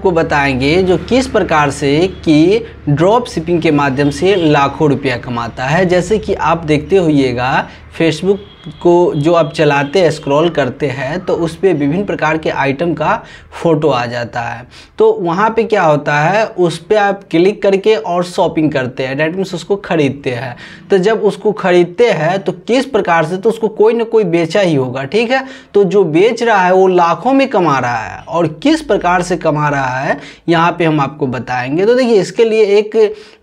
आपको बताएंगे जो किस प्रकार से कि ड्रॉप शिपिंग के माध्यम से लाखों रुपया कमाता है। जैसे कि आप देखते होइएगा फेसबुक को जो आप चलाते हैं, स्क्रॉल करते हैं, तो उस पर विभिन्न प्रकार के आइटम का फ़ोटो आ जाता है। तो वहाँ पे क्या होता है, उस पर आप क्लिक करके और शॉपिंग करते हैं, डैट मीन्स उसको ख़रीदते हैं। तो जब उसको ख़रीदते हैं तो किस प्रकार से, तो उसको कोई ना कोई बेचा ही होगा, ठीक है। तो जो बेच रहा है वो लाखों में कमा रहा है, और किस प्रकार से कमा रहा है यहाँ पे हम आपको बताएंगे। तो देखिए, इसके लिए एक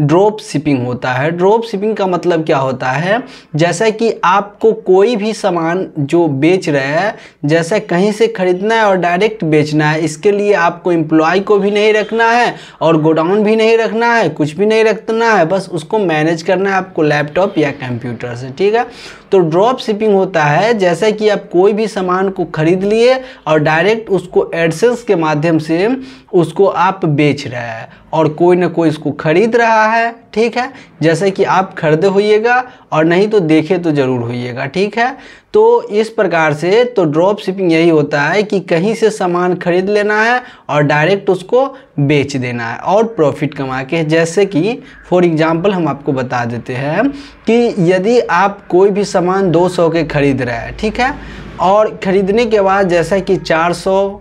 ड्रॉप शिपिंग होता है। ड्रॉप शिपिंग का मतलब क्या होता है, जैसा कि आपको कोई भी सामान जो बेच रहे हैं, जैसे कहीं से खरीदना है और डायरेक्ट बेचना है, इसके लिए आपको एम्प्लॉय को भी नहीं रखना है और गोडाउन भी नहीं रखना है, कुछ भी नहीं रखना है, बस उसको मैनेज करना है आपको लैपटॉप या कंप्यूटर से, ठीक है। तो ड्रॉप शिपिंग होता है जैसे कि आप कोई भी सामान को खरीद लिए और डायरेक्ट उसको एडसेंस के माध्यम से उसको आप बेच रहे हैं और कोई ना कोई इसको खरीद रहा है, ठीक है। जैसे कि आप खरीदे होइएगा और नहीं तो देखे तो ज़रूर होइएगा, ठीक है। तो इस प्रकार से तो ड्रॉप शिपिंग यही होता है कि कहीं से सामान खरीद लेना है और डायरेक्ट उसको बेच देना है और प्रॉफिट कमा के। जैसे कि फॉर एग्जांपल हम आपको बता देते हैं कि यदि आप कोई भी सामान 200 के खरीद रहे हैं, ठीक है, और ख़रीदने के बाद जैसा कि 400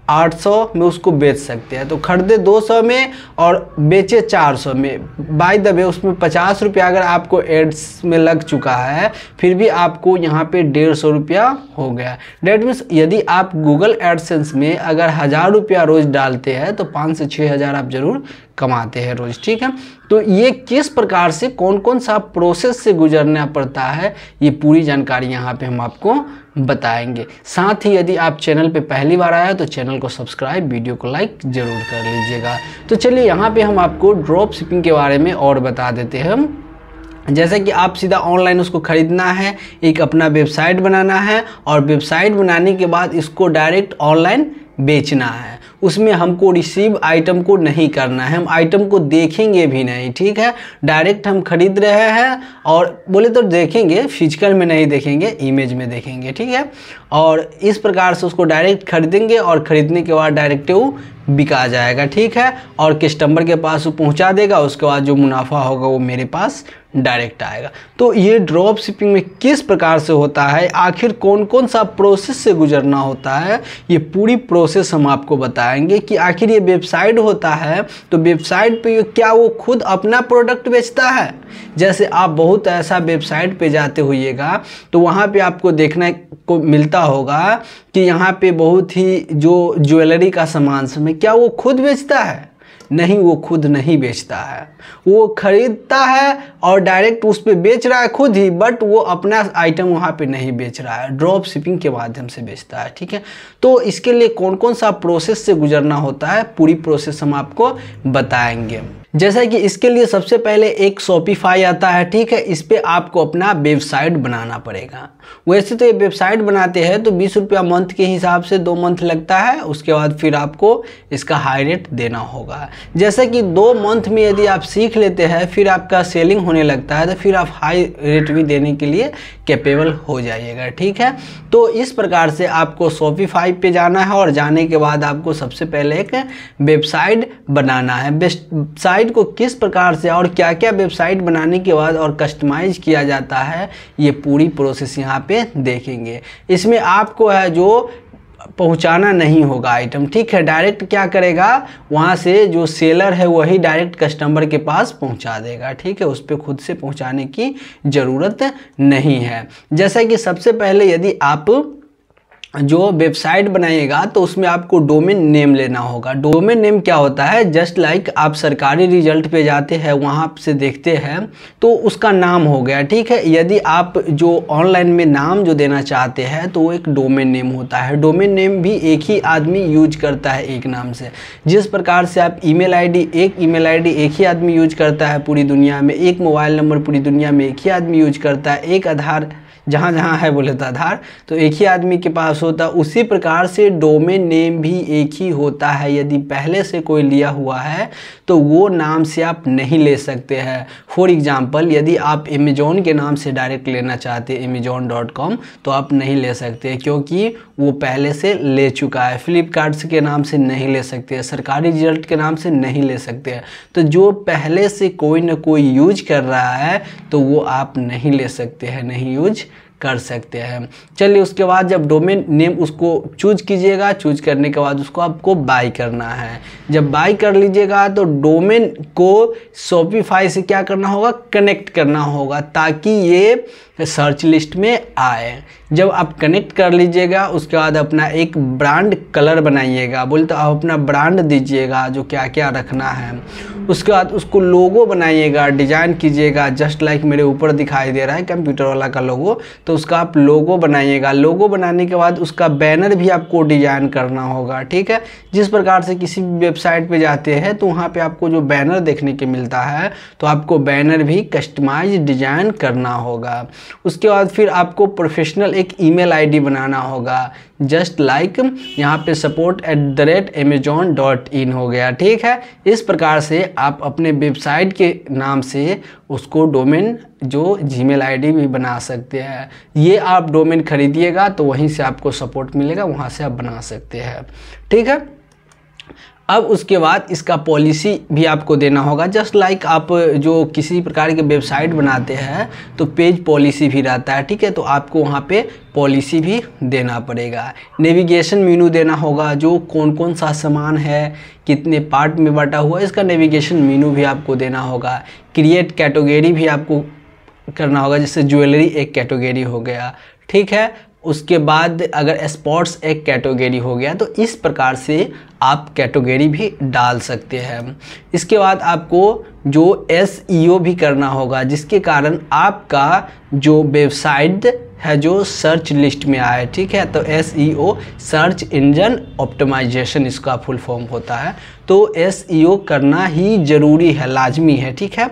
800 में उसको बेच सकते हैं, तो खरीदे 200 में और बेचे 400 में। बाय द वे उसमें 50 रुपया अगर आपको एड्स में लग चुका है, फिर भी आपको यहाँ पे 150 रुपया हो गया। डेट मीन्स यदि आप गूगल एडसेंस में अगर 1000 रुपया रोज़ डालते हैं तो 5 से 6 हज़ार आप ज़रूर कमाते हैं रोज़, ठीक है। तो ये किस प्रकार से कौन कौन सा प्रोसेस से गुजरना पड़ता है, ये पूरी जानकारी यहाँ पे हम आपको बताएंगे। साथ ही यदि आप चैनल पे पहली बार आया तो चैनल को सब्सक्राइब, वीडियो को लाइक ज़रूर कर लीजिएगा। तो चलिए यहाँ पे हम आपको ड्रॉप शिपिंग के बारे में और बता देते हैं। जैसे कि आप सीधा ऑनलाइन उसको ख़रीदना है, एक अपना वेबसाइट बनाना है और वेबसाइट बनाने के बाद इसको डायरेक्ट ऑनलाइन बेचना है। उसमें हमको रिसीव आइटम को नहीं करना है, हम आइटम को देखेंगे भी नहीं, ठीक है। डायरेक्ट हम खरीद रहे हैं और बोले तो देखेंगे, फिजिकल में नहीं देखेंगे, इमेज में देखेंगे, ठीक है। और इस प्रकार से उसको डायरेक्ट खरीदेंगे और ख़रीदने के बाद डायरेक्ट वो बिका जाएगा, ठीक है, और कस्टमर के पास वो पहुंचा देगा। उसके बाद जो मुनाफा होगा वो मेरे पास डायरेक्ट आएगा। तो ये ड्रॉप शिपिंग में किस प्रकार से होता है, आखिर कौन कौन सा प्रोसेस से गुजरना होता है, ये पूरी प्रोसेस हम आपको बताएंगे कि आखिर ये वेबसाइट होता है तो वेबसाइट पे क्या वो खुद अपना प्रोडक्ट बेचता है। जैसे आप बहुत ऐसा वेबसाइट पे जाते होइएगा तो वहाँ पे आपको देखने को मिलता होगा कि यहाँ पे बहुत ही जो ज्वेलरी का सामान सब, क्या वो खुद बेचता है? नहीं, वो खुद नहीं बेचता है, वो खरीदता है और डायरेक्ट उस पे बेच रहा है खुद ही, बट वो अपना आइटम वहाँ पे नहीं बेच रहा है, ड्रॉप शिपिंग के माध्यम से बेचता है, ठीक है। तो इसके लिए कौन कौन सा प्रोसेस से गुजरना होता है, पूरी प्रोसेस हम आपको बताएंगे। जैसा कि इसके लिए सबसे पहले एक शॉपिफाई आता है, ठीक है। इस पे आपको अपना वेबसाइट बनाना पड़ेगा। वैसे तो ये वेबसाइट बनाते हैं तो 20 रुपया मंथ के हिसाब से 2 मंथ लगता है, उसके बाद फिर आपको इसका हाई रेट देना होगा। जैसे कि 2 मंथ में यदि आप सीख लेते हैं, फिर आपका सेलिंग होने लगता है, तो फिर आप हाई रेट भी देने के लिए कैपेबल हो जाइएगा, ठीक है। तो इस प्रकार से आपको शॉपिफाई पे जाना है और जाने के बाद आपको सबसे पहले एक वेबसाइट बनाना है। वेबसाइट को किस प्रकार से और क्या क्या वेबसाइट बनाने के बाद और कस्टमाइज किया जाता है, ये पूरी प्रोसेस यहाँ पे देखेंगे। इसमें आपको है जो पहुंचाना नहीं होगा आइटम, ठीक है। डायरेक्ट क्या करेगा, वहाँ से जो सेलर है वही डायरेक्ट कस्टमर के पास पहुंचा देगा, ठीक है। उस पर खुद से पहुंचाने की ज़रूरत नहीं है। जैसा कि सबसे पहले यदि आप जो वेबसाइट बनाइएगा तो उसमें आपको डोमेन नेम लेना होगा। डोमेन नेम क्या होता है, जस्ट लाइक आप सरकारी रिजल्ट पे जाते हैं, वहाँ से देखते हैं तो उसका नाम हो गया, ठीक है। यदि आप जो ऑनलाइन में नाम जो देना चाहते हैं तो वो एक डोमेन नेम होता है। डोमेन नेम भी एक ही आदमी यूज करता है एक नाम से। जिस प्रकार से आप ईमेल आईडी एक ही आदमी यूज करता है पूरी दुनिया में, एक मोबाइल नंबर पूरी दुनिया में एक ही आदमी यूज करता है, एक आधार जहाँ जहाँ है बोले तो आधार, तो एक ही आदमी के पास होता है। उसी प्रकार से डोमेन नेम भी एक ही होता है। यदि पहले से कोई लिया हुआ है तो वो नाम से आप नहीं ले सकते हैं। फॉर एग्जांपल यदि आप अमेजॉन के नाम से डायरेक्ट लेना चाहते हैं amazon.com तो आप नहीं ले सकते, क्योंकि वो पहले से ले चुका है। फ्लिपकार्ट के नाम से नहीं ले सकते, सरकारी रिजल्ट के नाम से नहीं ले सकते हैं। तो जो पहले से कोई ना कोई यूज कर रहा है तो वो आप नहीं ले सकते हैं, नहीं यूज कर सकते हैं। चलिए, उसके बाद जब डोमेन नेम उसको चूज कीजिएगा, चूज करने के बाद उसको आपको बाय करना है। जब बाय कर लीजिएगा तो डोमेन को शॉपिफाई से क्या करना होगा, कनेक्ट करना होगा, ताकि ये सर्च लिस्ट में आए। जब आप कनेक्ट कर लीजिएगा उसके बाद अपना एक ब्रांड कलर बनाइएगा, बोले तो आप अपना ब्रांड दीजिएगा जो क्या क्या रखना है। उसके बाद उसको लोगो बनाइएगा, डिजाइन कीजिएगा, जस्ट लाइक मेरे ऊपर दिखाई दे रहा है कंप्यूटर वाला का लोगो, तो उसका आप लोगो बनाइएगा। लोगो बनाने के बाद उसका बैनर भी आपको डिजाइन करना होगा, ठीक है। जिस प्रकार से किसी भी वेबसाइट पे जाते हैं तो वहाँ पे आपको जो बैनर देखने के मिलता है तो आपको बैनर भी कस्टमाइज डिजाइन करना होगा। उसके बाद फिर आपको प्रोफेशनल एक ईमेल आईडी बनाना होगा, जस्ट लाइक यहाँ पे support@amazon.in हो गया, ठीक है। इस प्रकार से आप अपने वेबसाइट के नाम से उसको डोमेन जो जीमेल आईडी भी बना सकते हैं। ये आप डोमेन खरीदिएगा तो वहीं से आपको सपोर्ट मिलेगा, वहाँ से आप बना सकते हैं, ठीक है। अब उसके बाद इसका पॉलिसी भी आपको देना होगा, जस्ट लाइक आप जो किसी प्रकार के वेबसाइट बनाते हैं तो पेज पॉलिसी भी रहता है, ठीक है। तो आपको वहाँ पे पॉलिसी भी देना पड़ेगा। नेविगेशन मेनू देना होगा, जो कौन कौन सा सामान है, कितने पार्ट में बटा हुआ, इसका नेविगेशन मेनू भी आपको देना होगा। क्रिएट कैटेगरी भी आपको करना होगा, जैसे ज्वेलरी एक कैटेगरी हो गया, ठीक है। उसके बाद अगर स्पोर्ट्स एक कैटेगरी हो गया, तो इस प्रकार से आप कैटेगरी भी डाल सकते हैं। इसके बाद आपको जो SEO भी करना होगा, जिसके कारण आपका जो वेबसाइट है जो सर्च लिस्ट में आए, ठीक है। तो SEO सर्च इंजन ऑप्टिमाइजेशन इसका फुल फॉर्म होता है। तो SEO करना ही ज़रूरी है, लाजमी है, ठीक है।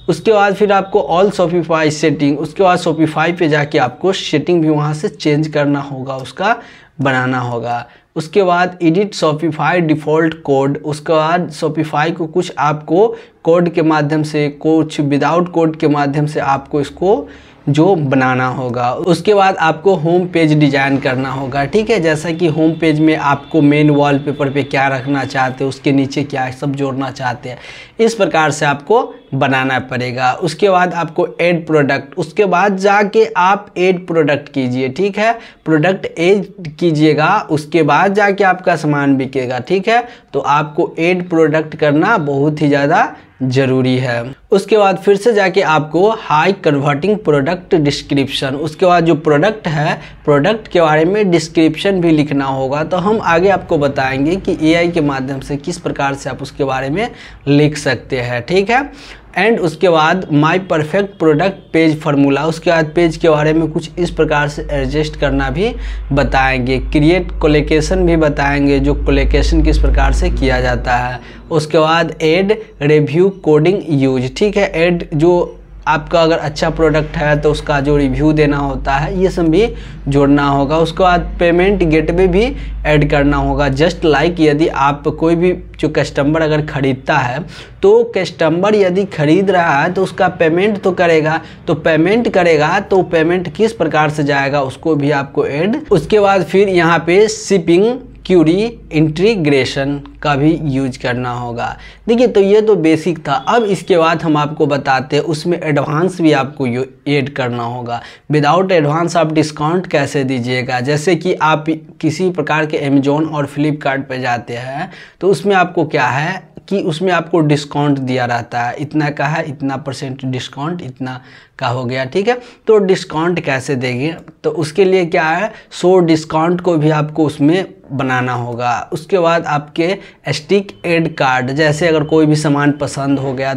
उसके बाद फिर आपको ऑल शॉपिफाई सेटिंग, उसके बाद शॉपिफाई पे जाके आपको सेटिंग भी वहाँ से चेंज करना होगा, उसका बनाना होगा। उसके बाद एडिट शॉपिफाई डिफ़ॉल्ट कोड, उसके बाद शॉपिफाई को कुछ आपको कोड के माध्यम से, कुछ विदाउट कोड के माध्यम से आपको इसको जो बनाना होगा। उसके बाद आपको होम पेज डिज़ाइन करना होगा, ठीक है। जैसा कि होम पेज में आपको मेन वॉलपेपर पे क्या रखना चाहते हैं, उसके नीचे क्या सब जोड़ना चाहते हैं, इस प्रकार से आपको बनाना पड़ेगा। उसके बाद आपको ऐड प्रोडक्ट, उसके बाद जाके आप ऐड प्रोडक्ट कीजिए, ठीक है। प्रोडक्ट ऐड कीजिएगा, उसके बाद जाके आपका सामान बिकेगा, ठीक है। तो आपको ऐड प्रोडक्ट करना बहुत ही ज़्यादा ज़रूरी है। उसके बाद फिर से जाके आपको हाई कन्वर्टिंग प्रोडक्ट डिस्क्रिप्शन, उसके बाद जो प्रोडक्ट है, प्रोडक्ट के बारे में डिस्क्रिप्शन भी लिखना होगा। तो हम आगे आपको बताएंगे कि AI के माध्यम से किस प्रकार से आप उसके बारे में लिख सकते हैं, ठीक है। एंड उसके बाद my perfect product page formula, उसके बाद पेज के बारे में कुछ इस प्रकार से एडजस्ट करना भी बताएंगे। क्रिएट कोलेकेशन भी बताएंगे, जो कोलेकेशन किस प्रकार से किया जाता है। उसके बाद ऐड रिव्यू कोडिंग यूज, ठीक है। ऐड जो आपका अगर अच्छा प्रोडक्ट है तो उसका जो रिव्यू देना होता है, ये सब भी जोड़ना होगा। उसके बाद पेमेंट गेटवे भी ऐड करना होगा, जस्ट लाइक यदि आप कोई भी जो कस्टमर अगर ख़रीदता है तो कस्टमर यदि ख़रीद रहा है तो उसका पेमेंट तो करेगा, तो पेमेंट करेगा तो पेमेंट किस प्रकार से जाएगा उसको भी आपको ऐड। उसके बाद फिर यहाँ पे शिपिंग क्यूरी इंटीग्रेशन का भी यूज करना होगा। देखिए, तो ये तो बेसिक था। अब इसके बाद हम आपको बताते हैं उसमें एडवांस भी आपको ऐड करना होगा। विदाउट एडवांस आप डिस्काउंट कैसे दीजिएगा, जैसे कि आप किसी प्रकार के अमेजोन और फ्लिपकार्ट पे जाते हैं तो उसमें आपको क्या है कि उसमें आपको डिस्काउंट दिया रहता है, इतना का है, इतना % डिस्काउंट, इतना का हो गया, ठीक है। तो डिस्काउंट कैसे देंगे, तो उसके लिए क्या है, 100 डिस्काउंट को भी आपको उसमें बनाना होगा। उसके बाद आपके स्टिक एड कार्ड, जैसे अगर कोई भी सामान पसंद हो गया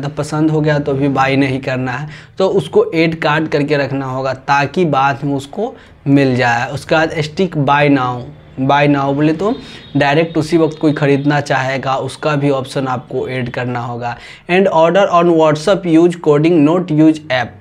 तो भी बाई नहीं करना है, तो उसको ऐड कार्ड करके रखना होगा ताकि बाद में उसको मिल जाए। उसके बाद स्टिक बाय नाउ बोले तो डायरेक्ट उसी वक्त कोई ख़रीदना चाहेगा, उसका भी ऑप्शन आपको ऐड करना होगा। And order on WhatsApp use coding note use app,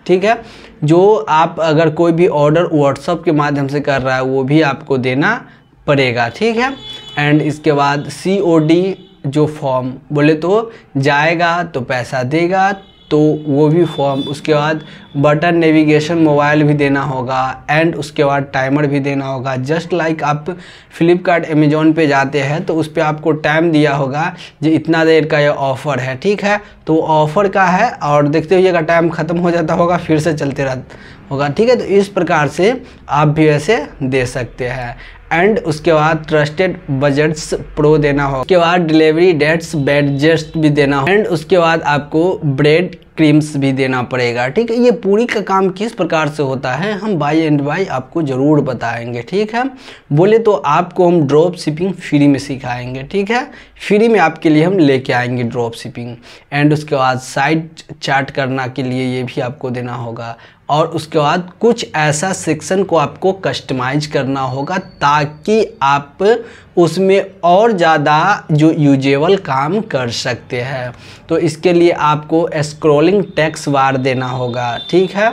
ठीक है। जो आप अगर कोई भी ऑर्डर व्हाट्सअप के माध्यम से कर रहा है वो भी आपको देना पड़ेगा, ठीक है। एंड इसके बाद COD जो फॉर्म बोले तो जाएगा तो पैसा देगा, तो वो भी फॉर्म। उसके बाद बटन नेविगेशन मोबाइल भी देना होगा एंड उसके बाद टाइमर भी देना होगा। जस्ट लाइक आप फ्लिपकार्ट अमेज़ॉन पे जाते हैं तो उस पर आपको टाइम दिया होगा जो इतना देर का ये ऑफ़र है, ठीक है। तो ऑफ़र का है और देखते हुए टाइम ख़त्म हो जाता होगा, फिर से चलते रहता होगा, ठीक है। तो इस प्रकार से आप भी ऐसे दे सकते हैं। एंड उसके बाद ट्रस्टेड बजट्स प्रो देना हो, उसके बाद डिलीवरी डेट्स बैडजेस्ट भी देना हो, एंड उसके बाद आपको ब्रेड क्रीम्स भी देना पड़ेगा, ठीक है। ये पूरी का काम किस प्रकार से होता है हम बाय एंड बाय आपको ज़रूर बताएंगे, ठीक है। बोले तो आपको हम ड्रॉप शिपिंग फ्री में सिखाएंगे, ठीक है। फ्री में आपके लिए हम लेके आएंगे ड्रॉप शिपिंग। एंड उसके बाद साइट चार्ट करना के लिए ये भी आपको देना होगा, और उसके बाद कुछ ऐसा सेक्शन को आपको कस्टमाइज करना होगा ताकि आप उसमें और ज़्यादा जो यूजेबल काम कर सकते हैं। तो इसके लिए आपको स्क्रॉलिंग टेक्स्ट बार देना होगा, ठीक है।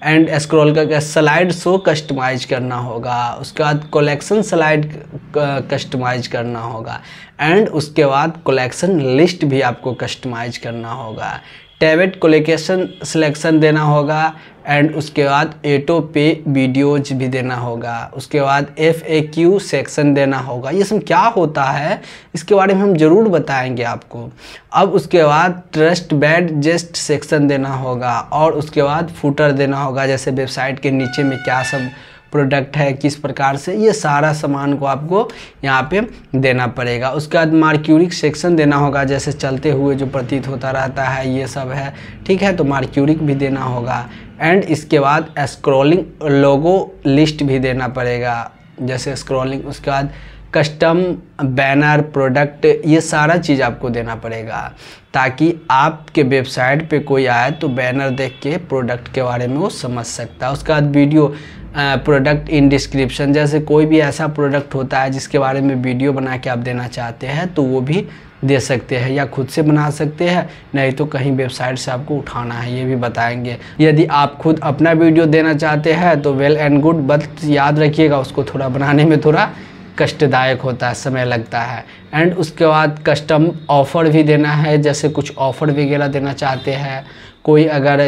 एंड स्क्रॉल करके स्लाइड शो कस्टमाइज करना होगा, उसके बाद कलेक्शन स्लाइड कस्टमाइज करना होगा, एंड उसके बाद कलेक्शन लिस्ट भी आपको कस्टमाइज करना होगा। टैबेट कोलोकेशन सिलेक्शन देना होगा, एंड उसके बाद ऑटो पे वीडियोज भी देना होगा। उसके बाद FAQ सेक्शन देना होगा। ये सब क्या होता है इसके बारे में हम ज़रूर बताएंगे आपको। अब उसके बाद ट्रस्ट बैडजेस्ट सेक्शन देना होगा, और उसके बाद फुटर देना होगा, जैसे वेबसाइट के नीचे में क्या सब प्रोडक्ट है, किस प्रकार से, ये सारा सामान को आपको यहाँ पे देना पड़ेगा। उसके बाद मार्क्यूरिक सेक्शन देना होगा, जैसे चलते हुए जो प्रतीत होता रहता है ये सब है, ठीक है। तो मार्क्यूरिक भी देना होगा। एंड इसके बाद स्क्रॉलिंग लोगो लिस्ट भी देना पड़ेगा, जैसे स्क्रॉलिंग। उसके बाद कस्टम बैनर प्रोडक्ट, ये सारा चीज़ आपको देना पड़ेगा ताकि आपके वेबसाइट पे कोई आए तो बैनर देख के प्रोडक्ट के बारे में वो समझ सकता है। उसके बाद वीडियो प्रोडक्ट इन डिस्क्रिप्शन, जैसे कोई भी ऐसा प्रोडक्ट होता है जिसके बारे में वीडियो बना के आप देना चाहते हैं तो वो भी दे सकते हैं, या खुद से बना सकते हैं, नहीं तो कहीं वेबसाइट से आपको उठाना है, ये भी बताएंगे। यदि आप खुद अपना वीडियो देना चाहते हैं तो वेल एंड गुड, बट याद रखिएगा उसको थोड़ा बनाने में थोड़ा कष्टदायक होता है, समय लगता है। एंड उसके बाद कस्टम ऑफ़र भी देना है, जैसे कुछ ऑफ़र वगैरह देना चाहते हैं, कोई अगर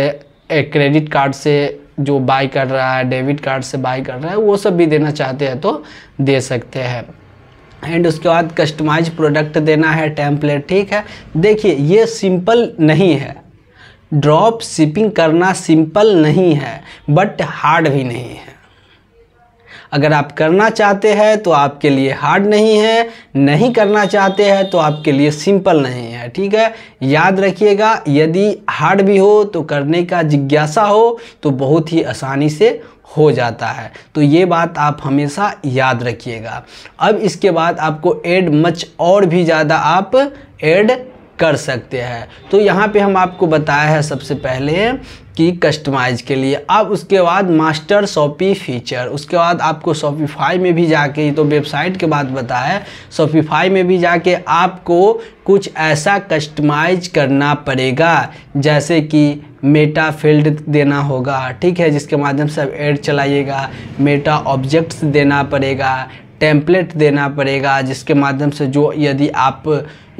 क्रेडिट कार्ड से जो बाई कर रहा है, डेबिट कार्ड से बाई कर रहा है, वो सब भी देना चाहते हैं तो दे सकते हैं। एंड उसके बाद कस्टमाइज प्रोडक्ट देना है, टेम्पलेट, ठीक है। देखिए ये सिंपल नहीं है, ड्रॉप शिपिंग करना सिंपल नहीं है बट हार्ड भी नहीं है। अगर आप करना चाहते हैं तो आपके लिए हार्ड नहीं है, नहीं करना चाहते हैं तो आपके लिए सिंपल नहीं है, ठीक है। याद रखिएगा, यदि हार्ड भी हो तो करने का जिज्ञासा हो तो बहुत ही आसानी से हो जाता है, तो ये बात आप हमेशा याद रखिएगा। अब इसके बाद आपको ऐड मच और भी ज़्यादा आप ऐड कर सकते हैं। तो यहाँ पे हम आपको बताया है सबसे पहले कि कस्टमाइज के लिए। अब उसके बाद मास्टर शॉपी फीचर, उसके बाद आपको शॉपिफाई में भी जाके, तो वेबसाइट के बाद बताया, शॉपिफाई में भी जाके आपको कुछ ऐसा कस्टमाइज करना पड़ेगा, जैसे कि मेटा फील्ड देना होगा, ठीक है, जिसके माध्यम से आप ऐड चलाइएगा। मेटा ऑब्जेक्ट्स देना पड़ेगा, टेम्पलेट देना पड़ेगा, जिसके माध्यम से जो यदि आप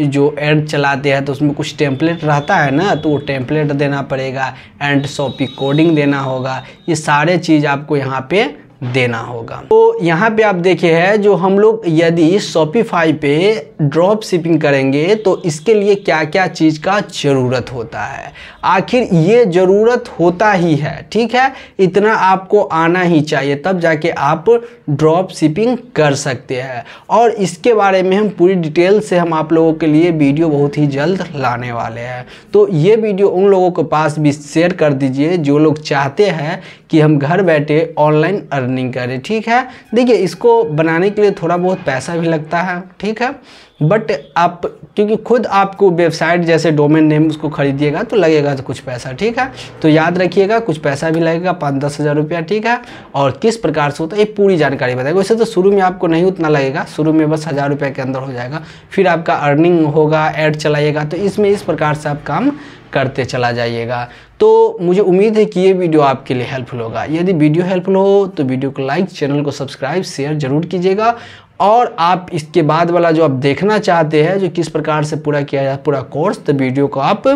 जो ऐड चलाते हैं तो उसमें कुछ टेम्पलेट रहता है ना, तो वो टेम्पलेट देना पड़ेगा। एंड शॉपी कोडिंग देना होगा, ये सारे चीज़ आपको यहाँ पे देना होगा। तो यहाँ पे आप देखे हैं जो हम लोग यदि शॉपिफाई पे ड्रॉप शिपिंग करेंगे तो इसके लिए क्या क्या चीज़ का ज़रूरत होता है। आखिर ये ज़रूरत होता ही है, ठीक है, इतना आपको आना ही चाहिए, तब जाके आप ड्रॉप शिपिंग कर सकते हैं। और इसके बारे में हम पूरी डिटेल से हम आप लोगों के लिए वीडियो बहुत ही जल्द लाने वाले हैं। तो ये वीडियो उन लोगों के पास भी शेयर कर दीजिए जो लोग चाहते हैं कि हम घर बैठे ऑनलाइन अर्निंग करें, ठीक है। देखिए इसको बनाने के लिए थोड़ा बहुत पैसा भी लगता है, ठीक है, बट आप क्योंकि खुद आपको वेबसाइट जैसे डोमेन नेम उसको खरीदिएगा तो लगेगा तो कुछ पैसा, ठीक है। तो याद रखिएगा कुछ पैसा भी लगेगा, 5-10 हज़ार रुपया, ठीक है। और किस प्रकार से होता है ये पूरी जानकारी बताएगा। वैसे तो शुरू में आपको नहीं उतना लगेगा, शुरू में बस 1000 रुपये के अंदर हो जाएगा, फिर आपका अर्निंग होगा, ऐड चलाइएगा, तो इसमें इस प्रकार से आप काम करते चला जाइएगा। तो मुझे उम्मीद है कि ये वीडियो आपके लिए हेल्पफुल होगा। यदि वीडियो हेल्पफुल हो तो वीडियो को लाइक, चैनल को सब्सक्राइब, शेयर जरूर कीजिएगा। और आप इसके बाद वाला जो आप देखना चाहते हैं, जो किस प्रकार से पूरा किया जाए पूरा कोर्स, तो वीडियो को आप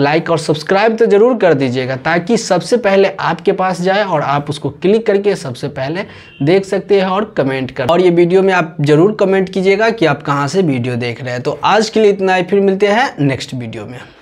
लाइक और सब्सक्राइब तो ज़रूर कर दीजिएगा, ताकि सबसे पहले आपके पास जाए और आप उसको क्लिक करके सबसे पहले देख सकते हैं और कमेंट कर। और ये वीडियो में आप ज़रूर कमेंट कीजिएगा कि आप कहाँ से वीडियो देख रहे हैं। तो आज के लिए इतना ही, फिर मिलते हैं नेक्स्ट वीडियो में।